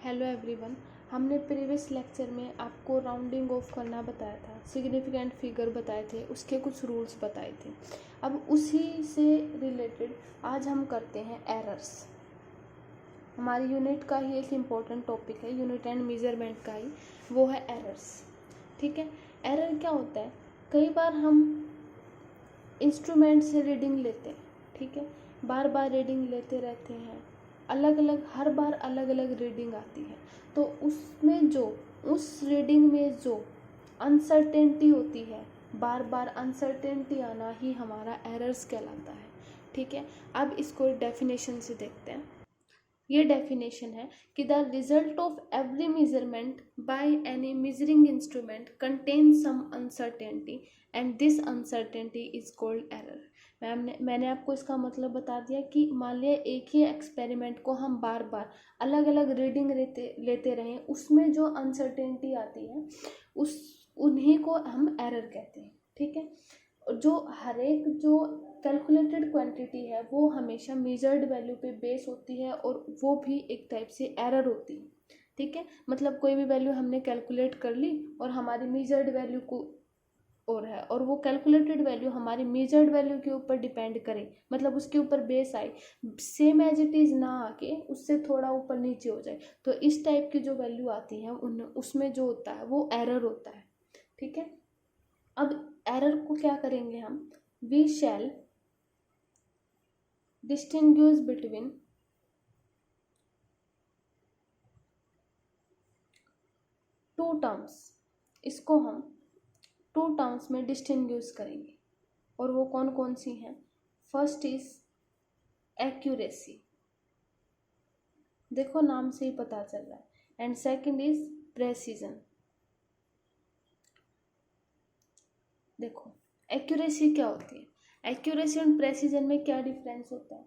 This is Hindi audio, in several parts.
Hello everyone. हमने प्रीवियस लेक्चर में आपको राउंडिंग ऑफ करना बताया था, सिग्निफिकेंट फिगर बताए थे, उसके कुछ रूल्स बताए थे। अब उसी से रिलेटेड आज हम करते हैं एरर्स। हमारी यूनिट का ही एक इम्पॉर्टेंट टॉपिक है, यूनिट एंड मेजरमेंट का ही, वो है एरर्स। ठीक है, एरर क्या होता है? कई बार हम इंस्ट्रूमेंट से रीडिंग लेते हैं, ठीक है, बार बार रीडिंग लेते रहते हैं, अलग अलग हर बार अलग अलग रीडिंग आती है, तो उसमें जो उस रीडिंग में जो अनसर्टेनिटी होती है, बार बार अनसर्टेनिटी आना ही हमारा एरर्स कहलाता है। ठीक है, अब इसको डेफिनेशन से देखते हैं। ये डेफिनेशन है कि the result of every measurement by any measuring instrument contain some uncertainty and this uncertainty is called error. मैंने आपको इसका मतलब बता दिया कि मान लिया एक ही एक्सपेरिमेंट को हम बार बार अलग अलग रीडिंग लेते रहें, उसमें जो अनसर्टेनिटी आती है उन्हीं को हम एरर कहते हैं। ठीक है, जो हर एक जो कैलकुलेटेड क्वांटिटी है वो हमेशा मेजर्ड वैल्यू पे बेस होती है और वो भी एक टाइप से एरर होती है। ठीक है, मतलब कोई भी वैल्यू हमने कैलकुलेट कर ली और हमारी मेजर्ड वैल्यू को और वो कैलकुलेटेड वैल्यू हमारी मेजर्ड वैल्यू के ऊपर डिपेंड करे, मतलब उसके ऊपर बेस आए, सेम एज इट इज़ ना आके उससे थोड़ा ऊपर नीचे हो जाए, तो इस टाइप की जो वैल्यू आती है उसमें जो होता है वो एरर होता है। ठीक है, अब एरर को क्या करेंगे हम? We shall distinguish between two terms. इसको हम टू टर्म्स में डिस्टिंग्विश करेंगे, और वो कौन कौन सी हैं? फर्स्ट इज एक्यूरेसी, देखो नाम से ही पता चल रहा है, एंड सेकंड इज प्रेसिजन। देखो एक्यूरेसी क्या होती है, एक्यूरेसी और प्रेसिजन में क्या डिफरेंस होता है?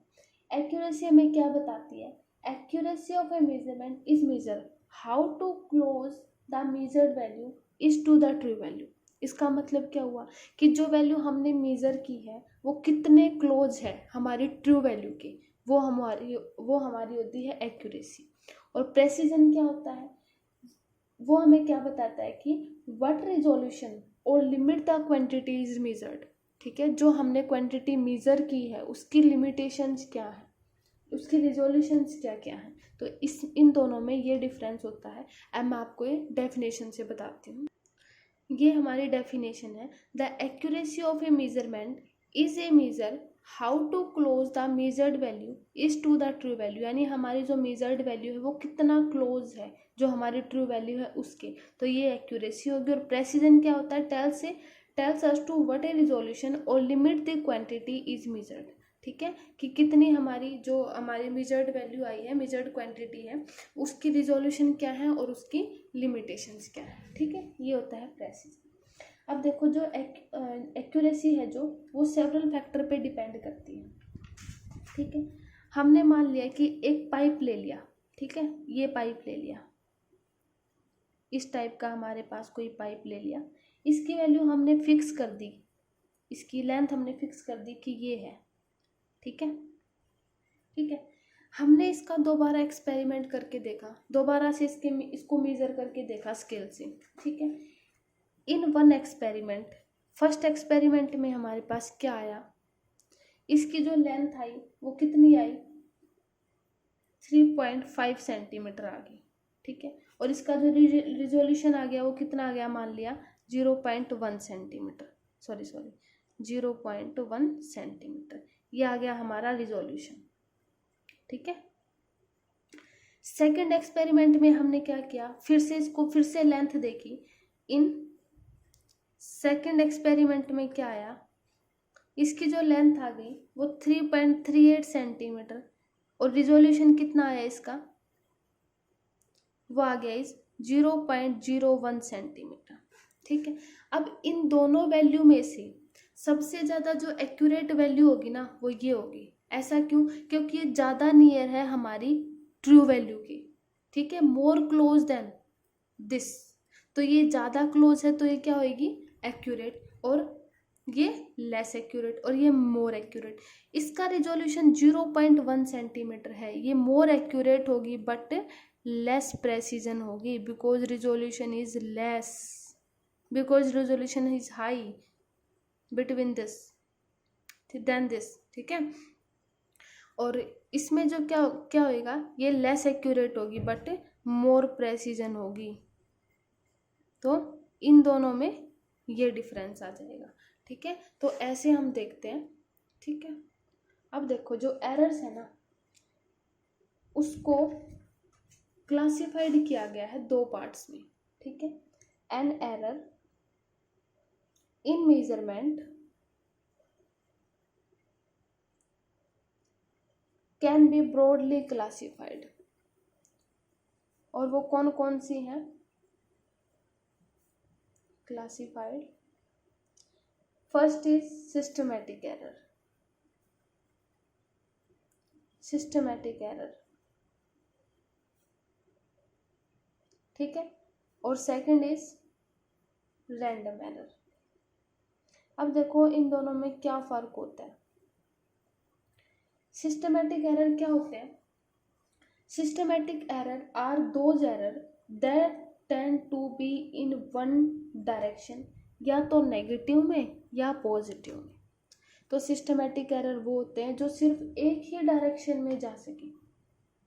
एक्यूरेसी हमें क्या बताती है? Accuracy of a measurement is measure how to close the measured value is to the true value. इसका मतलब क्या हुआ कि जो वैल्यू हमने मेजर की है वो कितने क्लोज है हमारी ट्रू वैल्यू के, वो हमारी होती है एक्यूरेसी। और प्रेसिजन क्या होता है? वो हमें क्या बताता है कि व्हाट रिजोल्यूशन और limit the quantity is measured. ठीक है, जो हमने क्वांटिटी मेजर की है उसकी लिमिटेशंस क्या है, उसकी रिजोल्यूशंस क्या क्या है, तो इन दोनों में ये डिफरेंस होता है। अब मैं आपको ये डेफिनेशन से बताती हूँ। ये हमारी डेफिनेशन है, the accuracy of a measurement is a measure how to close the measured value is to the true value, यानी हमारी जो मेजर्ड वैल्यू है वो कितना क्लोज है जो हमारी ट्रू वैल्यू है उसके, तो ये एक्यूरेसी होगी। और प्रेसिजन क्या होता है? Tells us to what a resolution और limit the quantity is measured. ठीक है, कि कितनी हमारी मेजर्ड वैल्यू आई है, मेजर्ड क्वांटिटी है, उसकी रिजोल्यूशन क्या है और उसकी लिमिटेशंस क्या है। ठीक है, ये होता है प्रेसिजन। अब देखो जो एक्यूरेसी है जो वो सेवरल फैक्टर पे डिपेंड करती है। ठीक है, हमने मान लिया कि एक पाइप ले लिया, ठीक है, ये पाइप ले लिया, इस टाइप का हमारे पास कोई पाइप ले लिया, इसकी वैल्यू हमने फिक्स कर दी, इसकी लेंथ हमने फिक्स कर दी कि ये है। ठीक है, ठीक है, हमने इसका दोबारा एक्सपेरिमेंट करके देखा, दोबारा से इसको मेजर करके देखा स्केल से। ठीक है, in one experiment, first experiment में हमारे पास क्या आया? इसकी जो लेंथ आई वो कितनी आई? 3.5 सेंटीमीटर आ गई। ठीक है, और इसका जो रिजोल्यूशन आ गया वो कितना आ गया? मान लिया 0.1 सेंटीमीटर, सॉरी 0.1 सेंटीमीटर, ये आ गया हमारा रिजोल्यूशन। ठीक है, सेकेंड एक्सपेरिमेंट में हमने क्या किया? फिर से लेंथ देखी। इन सेकेंड एक्सपेरिमेंट में क्या आया? इसकी जो लेंथ आ गई वो 3.38 सेंटीमीटर, और रिजोल्यूशन कितना आया इसका? वो आ गया इस 0.01 सेंटीमीटर। ठीक है, अब इन दोनों वैल्यू में से सबसे ज़्यादा जो एक्यूरेट वैल्यू होगी ना वो ये होगी। ऐसा क्यों? क्योंकि ये ज़्यादा नियर है हमारी ट्रू वैल्यू की। ठीक है, मोर क्लोज देन दिस, तो ये ज़्यादा क्लोज है तो ये क्या होगी? एक्यूरेट, और ये लेस एक्यूरेट और ये मोर एक्यूरेट। इसका रिजोल्यूशन 0.1 सेंटीमीटर है, ये मोर एक्यूरेट होगी बट लेस प्रेसिजन होगी, because resolution is less, because resolution is high between this than this, ठीक है। और इसमें जो क्या क्या होएगा, ये लेस एक्यूरेट होगी बट मोर प्रेसिजन होगी। तो इन दोनों में ये डिफरेंस आ जाएगा, ठीक है। तो ऐसे हम देखते हैं, ठीक है। अब देखो जो एरर्स है ना, उसको क्लासिफाइड किया गया है दो पार्ट्स में, ठीक है। An error in measurement can be broadly classified, और वो कौन कौन सी हैं classified. First is systematic error, systematic error, ठीक है। और सेकंड इज रैंडम एरर। अब देखो इन दोनों में क्या फर्क होता है। सिस्टमैटिक एरर क्या होते हैं, systematic error are those error that tend to be in one direction, या तो नेगेटिव में या पॉजिटिव में। तो सिस्टमैटिक एरर वो होते हैं जो सिर्फ एक ही डायरेक्शन में जा सके,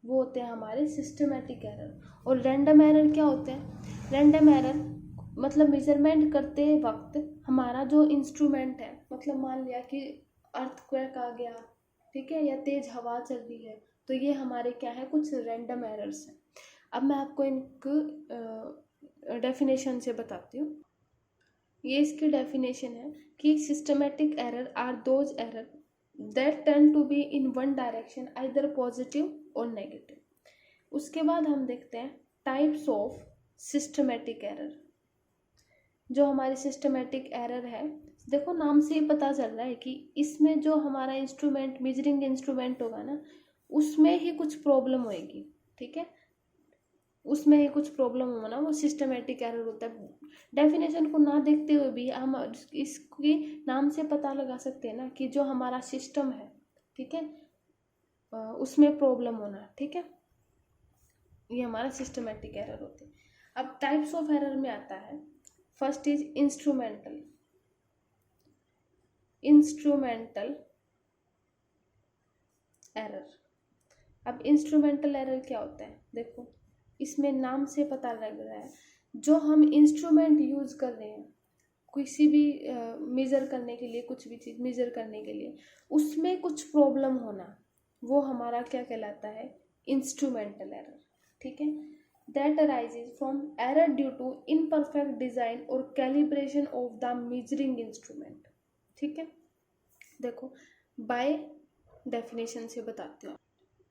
वो होते हैं हमारे सिस्टमैटिक एरर। और रैंडम एरर क्या होते हैं, रैंडम एरर मतलब मेजरमेंट करते वक्त हमारा जो इंस्ट्रूमेंट है, मतलब मान लिया कि अर्थक्वेक आ गया, ठीक है, या तेज हवा चल रही है, तो ये हमारे क्या है, कुछ रैंडम एरर्स हैं। अब मैं आपको इनकी डेफिनेशन से बताती हूँ। ये इसकी डेफिनेशन है कि systematic error are those error that tend to be in one direction either positive और नेगेटिव। उसके बाद हम देखते हैं टाइप्स ऑफ सिस्टमैटिक एरर। जो हमारी सिस्टमैटिक एरर है, देखो नाम से ही पता चल रहा है कि इसमें जो हमारा इंस्ट्रूमेंट मेजरिंग इंस्ट्रूमेंट होगा ना, उसमें ही कुछ प्रॉब्लम होएगी, ठीक है, उसमें ही कुछ प्रॉब्लम होगा ना, वो सिस्टमैटिक एरर होता है। डेफिनेशन को ना देखते हुए भी हम इसके नाम से पता लगा सकते हैं ना कि जो हमारा सिस्टम है, ठीक है, उसमें प्रॉब्लम होना, ठीक है, ये हमारा सिस्टमैटिक एरर होते हैं। अब टाइप्स ऑफ एरर में आता है, first is instrumental, instrumental error. अब इंस्ट्रूमेंटल एरर क्या होता है, देखो इसमें नाम से पता लग रहा है, जो हम इंस्ट्रूमेंट यूज कर रहे हैं किसी भी मेजर करने के लिए, कुछ भी चीज मेजर करने के लिए, उसमें कुछ प्रॉब्लम होना, वो हमारा क्या कहलाता है, इंस्ट्रूमेंटल एरर, ठीक है। That arises from error due to imperfect design और calibration of the measuring instrument, ठीक है। देखो बाय डेफिनेशन से बताते हो,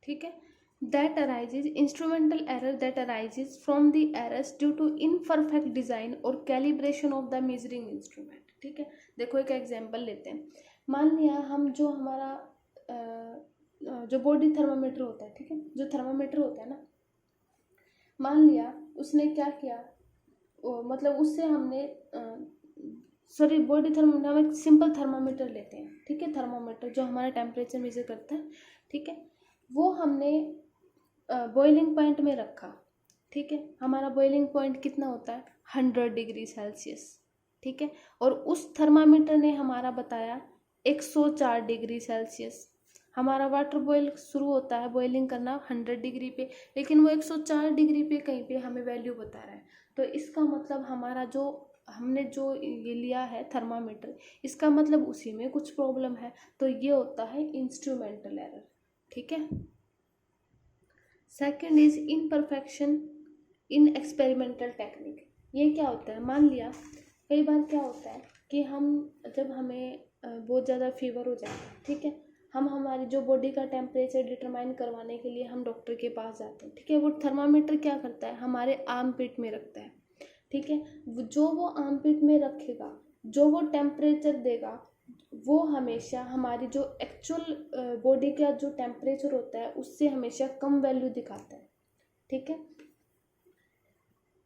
ठीक है। That arises instrumental error that arises from the errors due to imperfect design और calibration of the measuring instrument, ठीक है। देखो एक एग्जांपल लेते हैं। मान लिया हम जो हमारा जो बॉडी थर्मामीटर होता है, ठीक है, जो थर्मामीटर होता है ना, मान लिया उसने क्या किया, मतलब उससे हमने सॉरी बॉडी थर्मामीटर, हम एक सिंपल थर्मामीटर लेते हैं, ठीक है, थर्मामीटर जो हमारा टेम्परेचर मेजर करता है, ठीक है, वो हमने बॉइलिंग पॉइंट में रखा, ठीक है। हमारा बॉइलिंग पॉइंट कितना होता है, 100 डिग्री सेल्सियस, ठीक है। और उस थर्मामीटर ने हमारा बताया 104 डिग्री सेल्सियस। हमारा वाटर बॉयल शुरू होता है बॉइलिंग करना 100 डिग्री पे, लेकिन वो 104 डिग्री पे कहीं पे हमें वैल्यू बता रहा है। तो इसका मतलब हमारा जो हमने जो ये लिया है थर्मामीटर, इसका मतलब उसी में कुछ प्रॉब्लम है। तो ये होता है इंस्ट्रूमेंटल एरर, ठीक है। Second is imperfection in experimental technique. ये क्या होता है, मान लिया कई बार क्या होता है कि हम जब हमें बहुत ज़्यादा फीवर हो जाए, ठीक है, हम हमारी जो बॉडी का टेम्परेचर डिटरमाइन करवाने के लिए हम डॉक्टर के पास जाते हैं, ठीक है। वो थर्मामीटर क्या करता है, हमारे आर्म पिट में रखता है, ठीक है। जो वो आर्म पिट में रखेगा, जो वो टेम्परेचर देगा, वो हमेशा हमारी जो एक्चुअल बॉडी का जो टेम्परेचर होता है उससे हमेशा कम वैल्यू दिखाता है, ठीक है।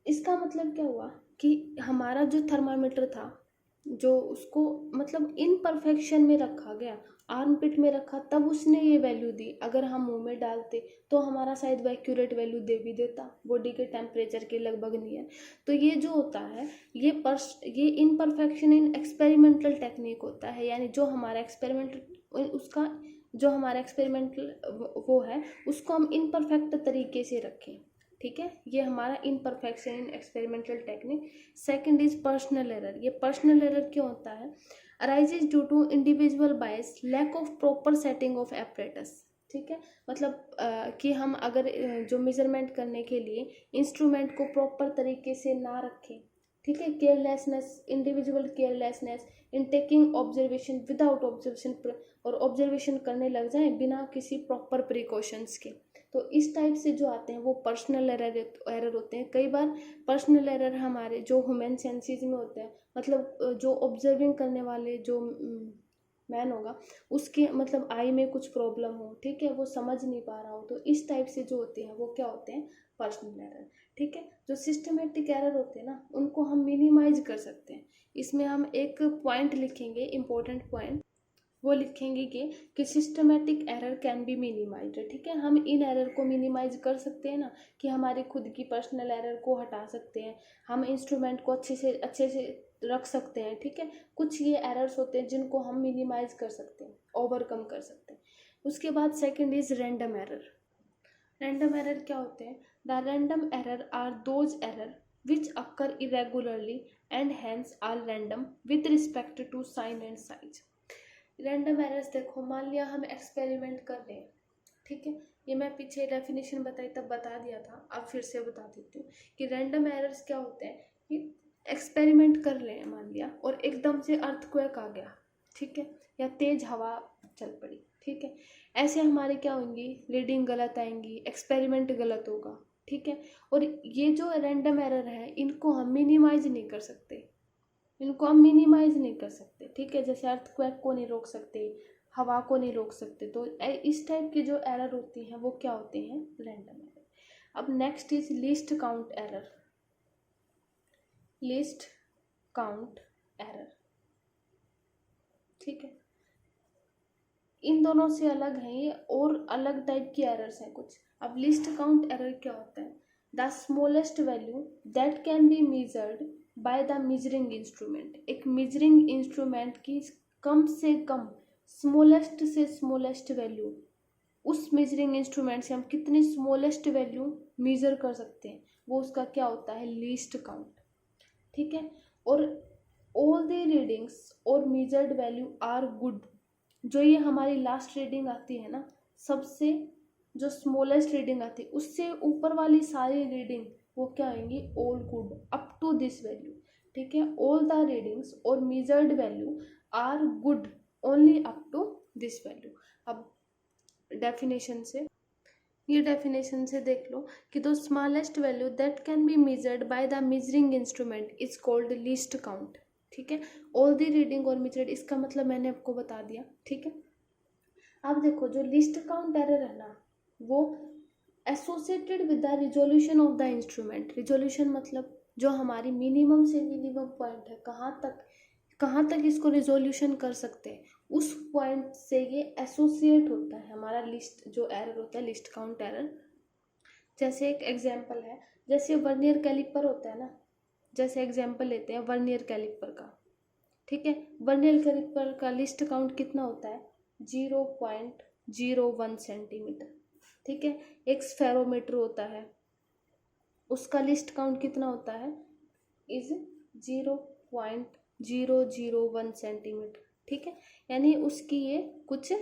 इसका मतलब क्या हुआ कि हमारा जो थर्मामीटर था, जो उसको मतलब इनपरफेक्शन में रखा गया, आर्मपिट में रखा तब उसने ये वैल्यू दी, अगर हम मुंह में डालते तो हमारा शायद वो एक्यूरेट वैल्यू दे भी देता बॉडी के टेम्परेचर के लगभग नियर। तो ये जो होता है ये इनपरफेक्शन इन एक्सपेरिमेंटल टेक्निक होता है, यानी जो हमारा एक्सपेरिमेंटल वो है उसको हम इनपरफेक्ट तरीके से रखें, ठीक है। ये हमारा imperfection in experimental technique. Second is personal error. ये पर्सनल एरर क्यों होता है? Arises due to individual bias, lack of proper setting of apparatus, ठीक है। मतलब कि हम अगर जो मेजरमेंट करने के लिए इंस्ट्रूमेंट को प्रॉपर तरीके से ना रखें, ठीक है, carelessness, individual carelessness in taking observation without observation, और ऑब्जर्वेशन करने लग जाए बिना किसी प्रॉपर प्रिकॉशंस के, तो इस टाइप से जो आते हैं वो पर्सनल एरर होते हैं। कई बार पर्सनल एरर हमारे जो ह्यूमन सेंसेस में होते हैं, मतलब जो ऑब्जर्विंग करने वाले जो मैन होगा उसके मतलब आई में कुछ प्रॉब्लम हो, ठीक है, वो समझ नहीं पा रहा हो, तो इस टाइप से जो होते हैं वो क्या होते हैं? पर्सनल एरर, ठीक है। जो सिस्टमेटिक एरर होते हैं ना उनको हम मिनिमाइज कर सकते हैं। इसमें हम एक पॉइंट लिखेंगे, इंपॉर्टेंट पॉइंट, वो लिखेंगे कि systematic error can be minimised, ठीक है। हम इन एरर को मिनिमाइज कर सकते हैं ना, कि हमारी खुद की पर्सनल एरर को हटा सकते हैं, हम इंस्ट्रूमेंट को अच्छे से रख सकते हैं, ठीक है। कुछ ये एरर्स होते हैं जिनको हम मिनिमाइज कर सकते हैं, ओवरकम कर सकते हैं। उसके बाद second is random error. Random error क्या होते हैं? The random error are those error which occur irregularly and hence are random with respect to sign and size। Random errors देखो, मान लिया हम एक्सपेरिमेंट कर रहे हैं, ठीक है, ये मैं पीछे डेफिनेशन बताई तब बता दिया था, अब फिर से बता देती हूँ कि रैंडम एरर्स क्या होते हैं कि एक्सपेरिमेंट कर रहे हैं मान लिया और एकदम से अर्थक्वेक आ गया, ठीक है, या तेज हवा चल पड़ी, ठीक है, ऐसे हमारे क्या होंगी? रीडिंग गलत आएंगी, एक्सपेरिमेंट गलत होगा, ठीक है। और ये जो रैंडम एरर है इनको हम मिनिमाइज नहीं कर सकते, ठीक है। जैसे अर्थक्वेक को नहीं रोक सकते, हवा को नहीं रोक सकते, तो इस टाइप की जो एरर होती हैं वो क्या होते हैं? Random error. अब next is least count error. Least count error, ठीक है, इन दोनों से अलग है ये, और अलग टाइप की एरर्स हैं कुछ। अब लिस्ट काउंट एरर क्या होता है? The smallest value that can be measured by the measuring instrument. एक मेजरिंग इंस्ट्रूमेंट की कम से कम स्मॉलेस्ट से स्मॉलेस्ट वैल्यू, उस मेजरिंग इंस्ट्रूमेंट से हम कितनी स्मॉलेस्ट वैल्यू मेजर कर सकते हैं, वो उसका क्या होता है? लीस्ट काउंट, ठीक है। और ऑल द रीडिंग्स और मेजर्ड वैल्यू आर गुड। जो ये हमारी लास्ट रीडिंग आती है ना, सबसे जो स्मॉलेस्ट रीडिंग आती है उससे ऊपर वाली सारी रीडिंग वो क्या आएंगी? All good up to this value, ठीक है। ऑल द रीडिंग्स और measured value are good only up to this value. अब डेफिनेशन से, ये डेफिनेशन से देख लो कि the smallest value that can be measured by the measuring instrument is called least count, ठीक है। ऑल द रीडिंग और मेजर्ड, इसका मतलब मैंने आपको बता दिया, ठीक है। अब देखो जो लिस्ट काउंट एरर है ना वो associated with the resolution of the instrument. Resolution मतलब जो हमारी मिनिमम से मिनिमम पॉइंट है, कहाँ तक इसको रिजोल्यूशन कर सकते हैं, उस पॉइंट से ये एसोसिएट होता है हमारा लिस्ट जो एरर होता है, लिस्ट काउंट एरर। जैसे एक एग्जांपल है, जैसे वर्नियर कैलिपर होता है ना, जैसे एग्जांपल लेते हैं वर्नियर कैलिपर का, ठीक है। वर्नियर कैलिपर का लिस्ट काउंट कितना होता है? 0.01 सेंटीमीटर, ठीक है। एक स्फेरोमीटर होता है, उसका लिस्ट काउंट कितना होता है? इज 0.001 सेंटीमीटर, ठीक है। यानी उसकी ये कुछ,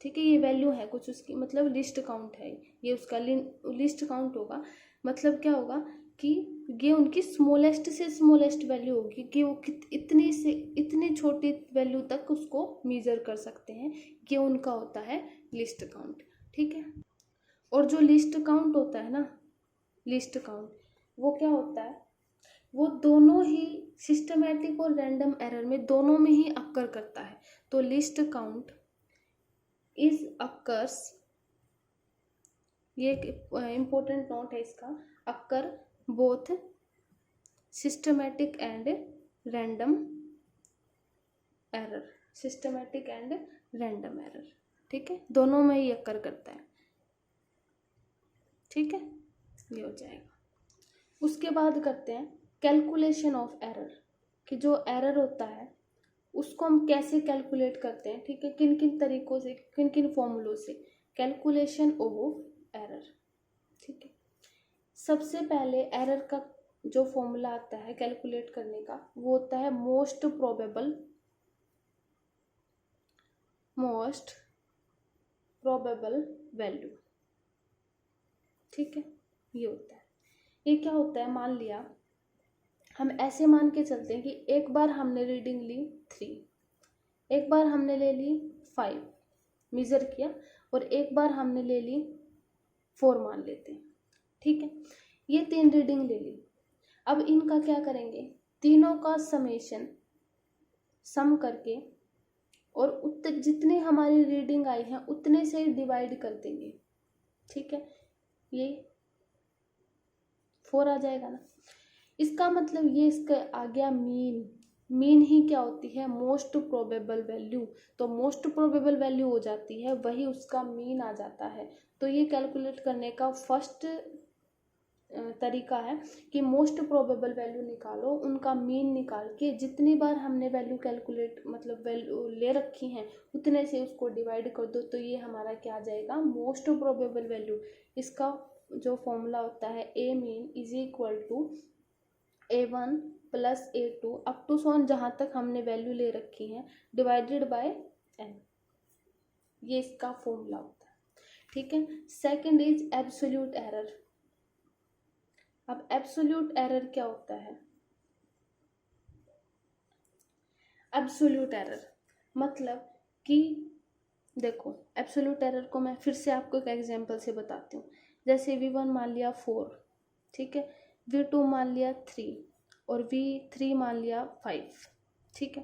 ठीक है, ये वैल्यू है कुछ उसकी, मतलब लिस्ट काउंट है ये, उसका लिस्ट काउंट होगा। मतलब क्या होगा कि ये उनकी स्मॉलेस्ट से स्मॉलेस्ट वैल्यू होगी कि वो इतनी से इतनी छोटी वैल्यू तक उसको मेजर कर सकते हैं, ये उनका होता है लिस्ट काउंट, ठीक है। और जो लिस्ट काउंट होता है ना, लिस्ट काउंट वो क्या होता है? वो दोनों ही सिस्टमैटिक और रैंडम एरर में दोनों में ही अक्कर करता है। तो लिस्ट काउंट इज अक्कर्स, ये एक इम्पोर्टेंट नोट है इसका, occur both systematic and random error, systematic and random error, ठीक है, दोनों में ही अक्कर करता है, ठीक है, ये हो जाएगा। उसके बाद करते हैं कैलकुलेशन ऑफ एरर, कि जो एरर होता है उसको हम कैसे कैलकुलेट करते हैं, ठीक है, किन किन तरीकों से, किन किन फॉर्मूलों से, कैलकुलेशन ऑफ एरर, ठीक है। सबसे पहले एरर का जो फॉर्मूला आता है कैलकुलेट करने का, वो होता है मोस्ट प्रोबेबल वैल्यू, ठीक है, ये होता है। ये क्या होता है, मान लिया हम ऐसे मान के चलते हैं कि एक बार हमने रीडिंग ली 3, एक बार हमने ले ली 5 मेजर किया, और एक बार हमने ले ली 4 मान लेते हैं, ठीक है, ये 3 रीडिंग ले ली। अब इनका क्या करेंगे, तीनों का सम करके और जितनी हमारी रीडिंग आई है उतने से डिवाइड कर देंगे, ठीक है, ये 4 आ जाएगा ना। इसका मतलब ये इसका आ गया मीन ही क्या होती है, मोस्ट प्रोबेबल वैल्यू, तो मोस्ट प्रोबेबल वैल्यू हो जाती है वही उसका मीन आ जाता है। तो ये कैलकुलेट करने का फर्स्ट तरीका है कि मोस्ट प्रोबेबल वैल्यू निकालो, उनका मीन निकाल के जितनी बार हमने वैल्यू कैलकुलेट मतलब वैल्यू ले रखी हैं उतने से उसको डिवाइड कर दो, तो ये हमारा क्या आ जाएगा, मोस्ट प्रोबेबल वैल्यू। इसका जो फॉर्मूला होता है a mean is equal to A1 plus A2 up to सोन जहाँ तक हमने वैल्यू ले रखी है डिवाइडेड बाय n, ये इसका फॉर्मूला होता है, ठीक है। Second is absolute error. अब एब्सोल्यूट एरर क्या होता है, एब्सोल्यूट एरर मतलब कि देखो, एब्सोल्यूट एरर को मैं फिर से आपको एक एग्जांपल से बताती हूँ। जैसे V1 मान लिया 4, ठीक है, V2 मान लिया 3 और V3 मान लिया 5, ठीक है।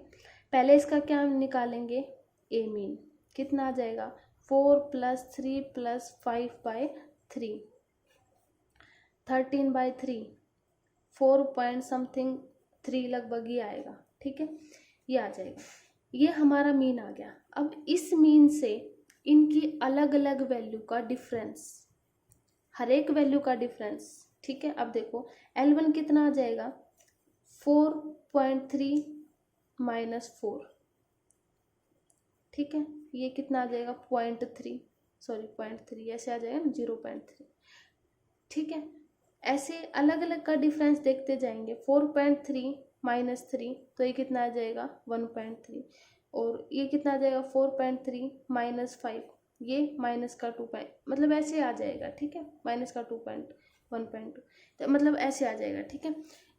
पहले इसका क्या निकालेंगे, ए मीन, कितना आ जाएगा 4 + 3 + 5/3, 13/3, 4 पॉइंट समथिंग 3 लगभग ही आएगा, ठीक है, ये आ जाएगा। ये हमारा मीन आ गया। अब इस मीन से इनकी अलग अलग वैल्यू का डिफरेंस, हर एक वैल्यू का डिफरेंस, ठीक है। अब देखो L1 कितना आ जाएगा 4.3 - 4, ठीक है, ये कितना आ जाएगा 0.3 ऐसे आ जाएगा ना 0.3, ठीक है। ऐसे अलग अलग का डिफरेंस देखते जाएंगे। 4.3 - 3 तो ये कितना आ जाएगा 1.3, और ये कितना आ जाएगा 4.3 - 5, ये माइनस का 2 मतलब ऐसे आ जाएगा, ठीक है, माइनस का 1.2 तो मतलब ऐसे आ जाएगा, ठीक है।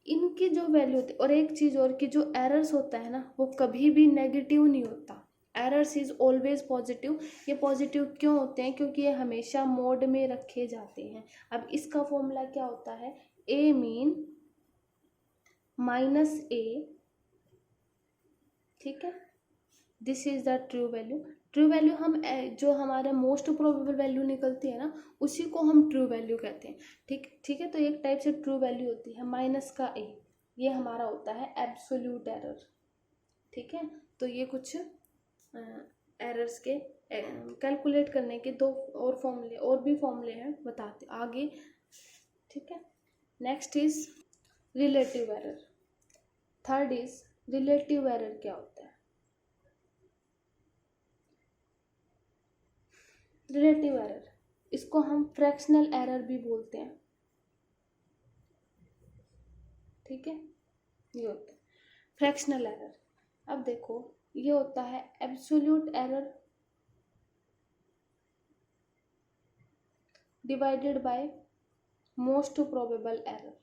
इनकी जो वैल्यू होती है, और एक चीज़ और कि जो एरर्स होता है ना वो कभी भी नेगेटिव नहीं होता, एरर्स इज ऑलवेज पॉजिटिव। ये पॉजिटिव क्यों होते हैं, क्योंकि ये हमेशा मोड में रखे जाते हैं। अब इसका फॉर्मूला क्या होता है, ए मीन -a, ठीक है, this is the true value. True value हम जो हमारा मोस्ट प्रोबेबल वैल्यू निकलती है ना उसी को हम ट्रू वैल्यू कहते हैं, ठीक है। तो एक टाइप से ट्रू वैल्यू होती है -a, ये हमारा होता है एब्सोल्यूट एरर, ठीक है। तो ये कुछ एरर्स के कैलकुलेट करने के दो और भी फॉर्मूले हैं, बताते आगे, ठीक है। Next is relative error. Third is relative error क्या होता है, रिलेटिव एरर, इसको हम फ्रैक्शनल एरर भी बोलते हैं, ठीक है, ये होता है फ्रैक्शनल एरर। अब देखो ये होता है absolute error divided by most probable error,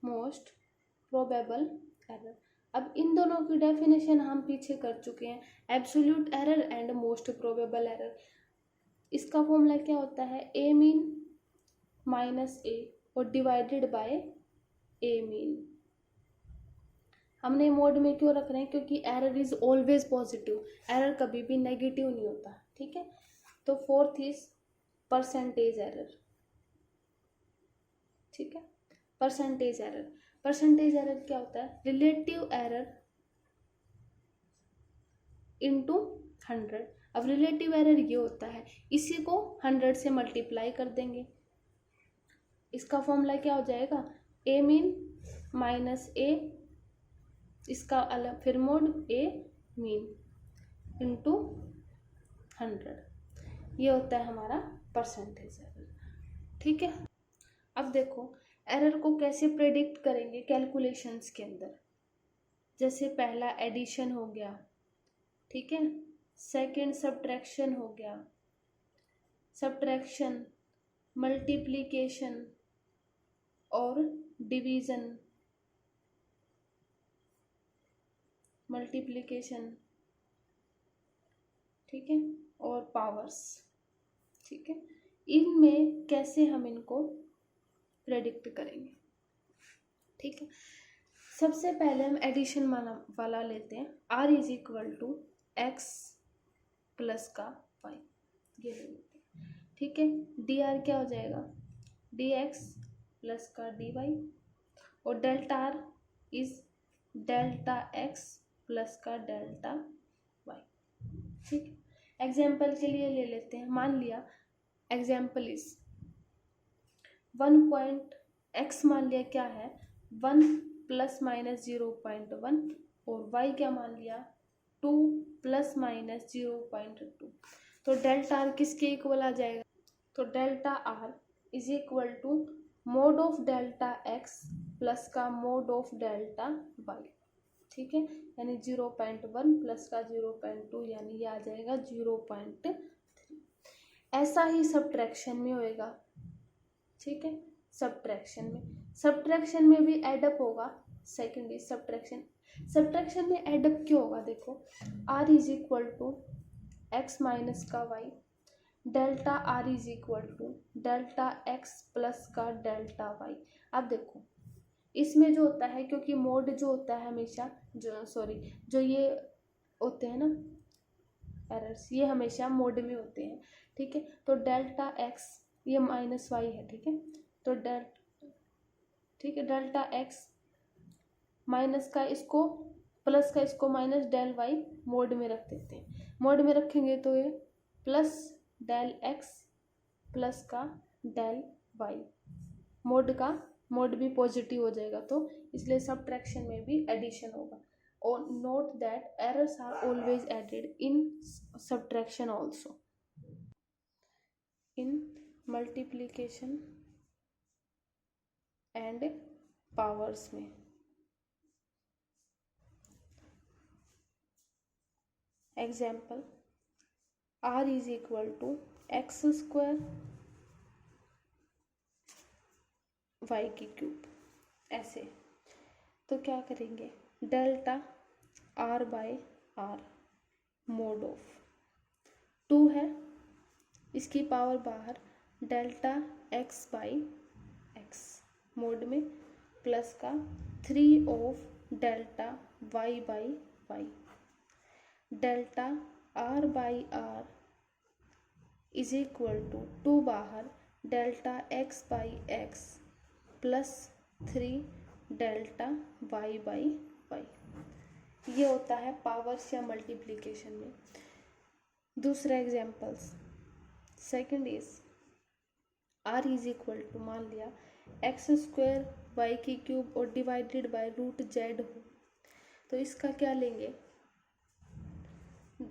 most probable error. अब इन दोनों की डेफिनेशन हम पीछे कर चुके हैं, absolute error and most probable error. इसका फॉर्मूला क्या होता है, ए मीन -a और डिवाइडेड बाय ए मीन। हमने मोड में क्यों रख रहे हैं, क्योंकि error is always positive, error कभी भी नेगेटिव नहीं होता, ठीक है। तो फोर्थ इज परसेंटेज एरर, ठीक है, परसेंटेज एरर। परसेंटेज एरर क्या होता है, रिलेटिव एरर इंटू 100। अब रिलेटिव एरर ये होता है, इसी को 100 से मल्टीप्लाई कर देंगे, इसका फॉर्मूला क्या हो जाएगा, ए मीन माइनस ए, इसका अलग फिर मोड ए मीन इंटू 100, ये होता है हमारा परसेंटेज एरर। ठीक है, अब देखो एरर को कैसे प्रेडिक्ट करेंगे कैलकुलेशंस के अंदर। जैसे पहला एडिशन हो गया, ठीक है, सेकंड सब्ट्रैक्शन हो गया, सब्ट्रैक्शन, मल्टीप्लिकेशन और डिवीजन, मल्टीप्लिकेशन, ठीक है, और पावर्स। ठीक है, इनमें कैसे हम इनको प्रेडिक्ट करेंगे। ठीक है, सबसे पहले हम एडिशन वाला लेते हैं, r is equal to x plus का वाई, ये ले लेते हैं। ठीक है, डी आर क्या हो जाएगा, डी एक्स प्लस का डी वाई, और delta r is delta x plus का डेल्टा वाई। ठीक है, एग्जाम्पल के लिए ले लेते हैं, मान लिया एग्जाम्पल इज 1 पॉइंट एक्स, मान लिया क्या है 1 प्लस माइनस 0.1, और y क्या मान लिया 2 प्लस माइनस 0.2। तो डेल्टा आर किसके इक्वल आ जाएगा, तो delta r is equal to mod of delta x plus का मोड ऑफ डेल्टा वाई। ठीक है, यानी 0.1 प्लस का 0.2, यानी ये आ जाएगा 0.3। ऐसा ही सब्ट्रैक्शन में होएगा। ठीक है, सब्ट्रैक्शन में भी एडअप होगा। सेकेंड इज सब्ट्रैक्शन में एडअप क्यों होगा, देखो r is equal to x minus का y, delta r is equal to delta x plus का डेल्टा y। अब देखो इसमें जो होता है, क्योंकि मोड जो होता है हमेशा जो ये होते हैं ना एरर्स, ये हमेशा मोड में होते हैं। ठीक है, तो डेल्टा x ये माइनस y है। ठीक है, तो डेल्टा x माइनस का इसको प्लस का इसको माइनस डेल y मोड में रख देते हैं। मोड में रखेंगे तो ये प्लस डेल x प्लस का डेल y, मोड भी पॉजिटिव हो जाएगा, तो इसलिए सब्ट्रैक्शन में भी एडिशन होगा। और note that errors are always added in subtraction also, in multiplication and powers में। Example, r is equal to x square y की क्यूब, ऐसे। तो क्या करेंगे, delta r by r mod of 2 है, इसकी पावर बाहर, delta x by x mod में प्लस का 3 ऑफ delta y by y, delta r by r is equal to 2 बाहर, delta x by x plus 3 delta y by y। ये होता है पावर्स या मल्टीप्लिकेशन में। दूसरा examples, second is r is equal to, मान लिया एक्स स्क्वायर वाई की क्यूब और डिवाइडेड बाय रूट z हो, तो इसका क्या लेंगे,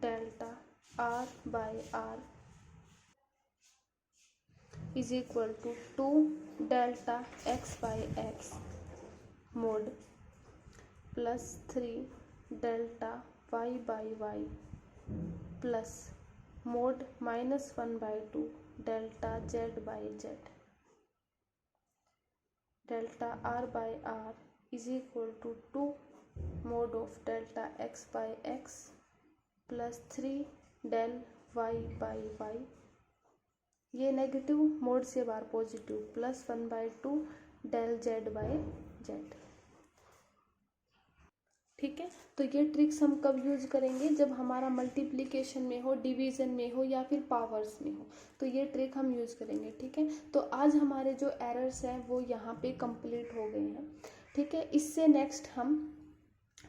delta r by r is equal to 2 delta x by x mod plus 3 delta y by y plus mod -1/2 delta z by z, delta r by r is equal to 2 mod of delta x by x plus 3 del y by y, ये नेगेटिव मोड से बाहर positive, plus 1/2 del z by z। ठीक है, तो ये ट्रिक्स हम कब यूज करेंगे, जब हमारा मल्टीप्लिकेशन में हो, डिवीजन में हो या फिर पावर्स में हो, तो ये ट्रिक हम यूज करेंगे। ठीक है, तो आज हमारे जो एरर्स हैं वो यहाँ पे कंप्लीट हो गए हैं। ठीक है, इससे नेक्स्ट हम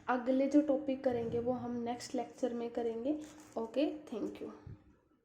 अगले जो टॉपिक करेंगे वो हम नेक्स्ट लेक्चर में करेंगे। Okay, thank you.